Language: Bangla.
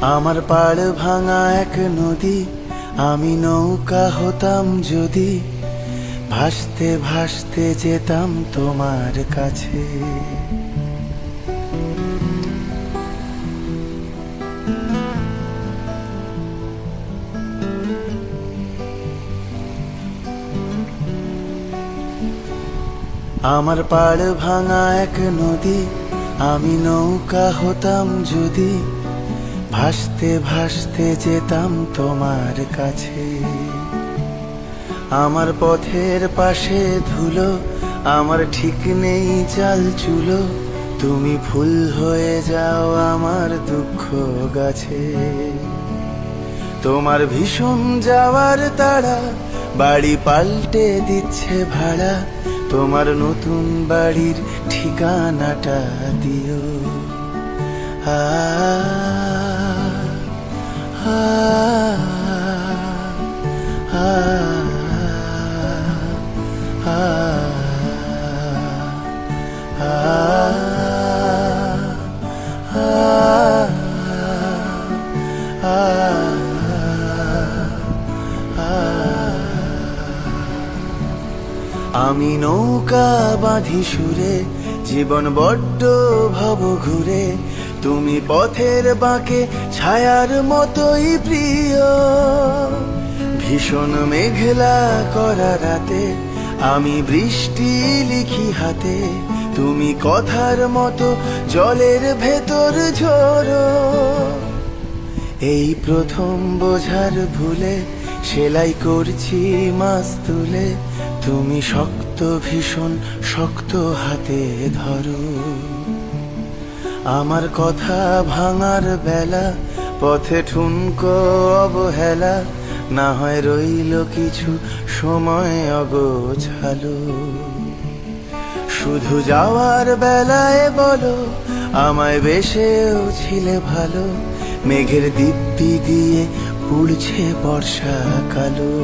আমার পাড় ভাঙা এক নদী, আমি নৌকা হতাম যদি, ভাসতে ভাসতে যেতাম তোমার কাছে। আমার পাড় ভাঙা এক নদী, আমি নৌকা হতাম যদি, ভাসতে ভাসতে যেতাম তোমার কাছে। আমার পথের পাশে ধুলো, আমার ঠিক নেই চাল চুলো, তুমি ফুল হয়ে যাও আমার দুঃখ গাছে। তোমার ভীষণ যাওয়ার তাড়া, বাড়ি পাল্টে দিচ্ছে ভাড়া, তোমার নতুন বাড়ির ঠিকানাটা দিও। আ আ আ আমি নৌকা বাঁধি সুরে, জীবন বড্ড ভব ঘুরে, তুমি পথের বাঁকে ছায়ার মতোই প্রিয়। ভীষণ মেঘলা করা রাতে আমি বৃষ্টি লিখি হাতে, তুমি কথার মতো জলের ভেতর ঝরো। এই প্রথম বোঝার ভুলে সেলাই করছি মাছ তুলে, তুমি শক্ত ভীষণ শক্ত হাতে ধরো। আমার কথা ভাঙার বেলা, পথে ঠুনকো অবহেলা, না হয় রইল কিছু সময় অগোছালো। শুধু যাওয়ার বেলায় বলো, আমায় বেশেও ছিলে ভালো, মেঘের দিব্যি দিয়ে পুড়ছে বর্ষা কালো।